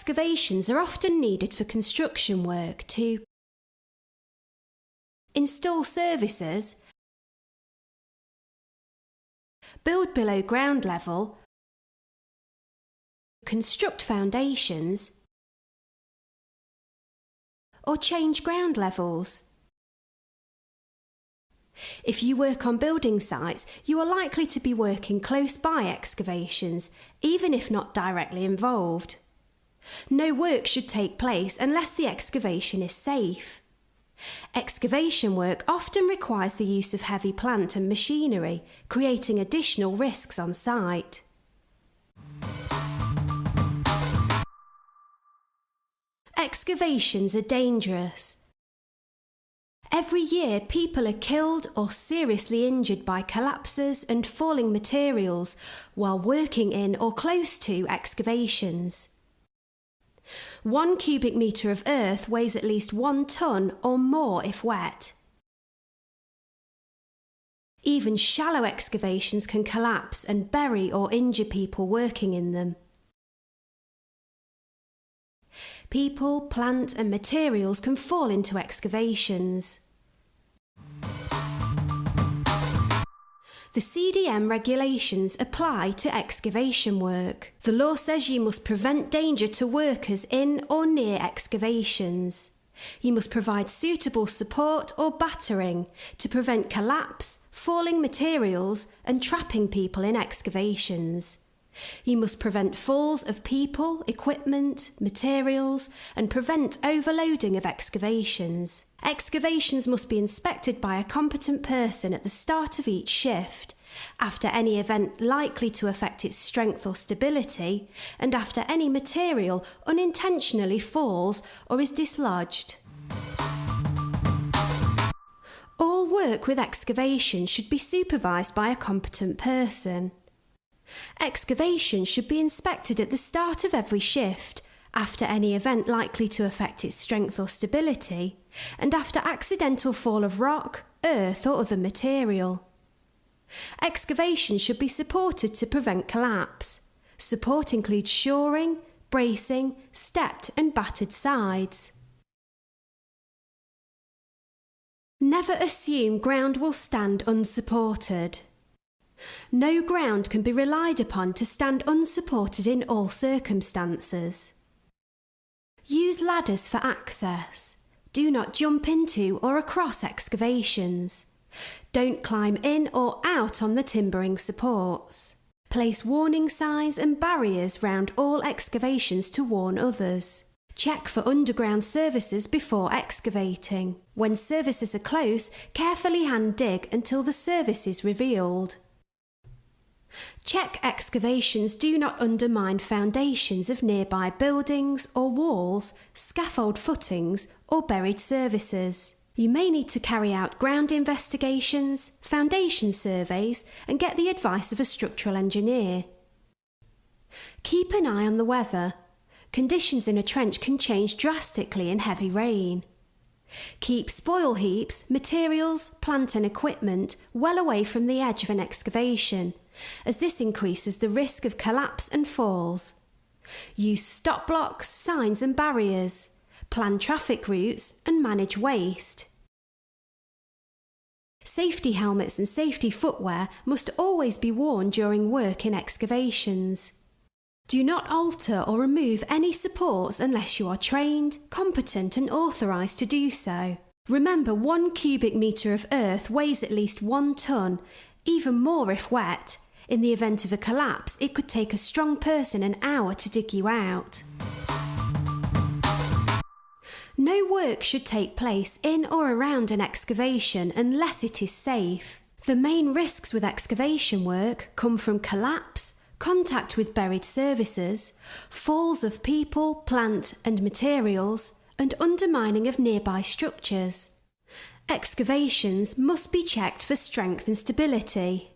Excavations are often needed for construction work to install services, build below ground level, construct foundations, or change ground levels. If you work on building sites, you are likely to be working close by excavations, even if not directly involved. No work should take place unless the excavation is safe. Excavation work often requires the use of heavy plant and machinery, creating additional risks on site. Excavations are dangerous. Every year, people are killed or seriously injured by collapses and falling materials while working in or close to excavations. 1 cubic metre of earth weighs at least 1 tonne or more if wet. Even shallow excavations can collapse and bury or injure people working in them. People, plant and materials can fall into excavations. The CDM regulations apply to excavation work. The law says you must prevent danger to workers in or near excavations. You must provide suitable support or battering to prevent collapse, falling materials and trapping people in excavations. You must prevent falls of people, equipment, materials, and prevent overloading of excavations. Excavations must be inspected by a competent person at the start of each shift, after any event likely to affect its strength or stability, and after any material unintentionally falls or is dislodged. All work with excavation should be supervised by a competent person. Excavation should be inspected at the start of every shift, after any event likely to affect its strength or stability, and after accidental fall of rock, earth or other material. Excavation should be supported to prevent collapse. Support includes shoring, bracing, stepped and battered sides. Never assume ground will stand unsupported. No ground can be relied upon to stand unsupported in all circumstances. Use ladders for access. Do not jump into or across excavations. Don't climb in or out on the timbering supports. Place warning signs and barriers round all excavations to warn others. Check for underground services before excavating. When services are close, carefully hand dig until the service is revealed. Check excavations do not undermine foundations of nearby buildings or walls, scaffold footings or buried services. You may need to carry out ground investigations, foundation surveys and get the advice of a structural engineer. Keep an eye on the weather. Conditions in a trench can change drastically in heavy rain. Keep spoil heaps, materials, plant and equipment well away from the edge of an excavation, as this increases the risk of collapse and falls. Use stop blocks, signs and barriers. Plan traffic routes and manage waste. Safety helmets and safety footwear must always be worn during work in excavations. Do not alter or remove any supports unless you are trained, competent and authorised to do so. Remember, 1 cubic metre of earth weighs at least 1 tonne, even more if wet. In the event of a collapse, it could take a strong person an hour to dig you out. No work should take place in or around an excavation unless it is safe. The main risks with excavation work come from collapse, contact with buried services, falls of people, plant and materials, and undermining of nearby structures. Excavations must be checked for strength and stability.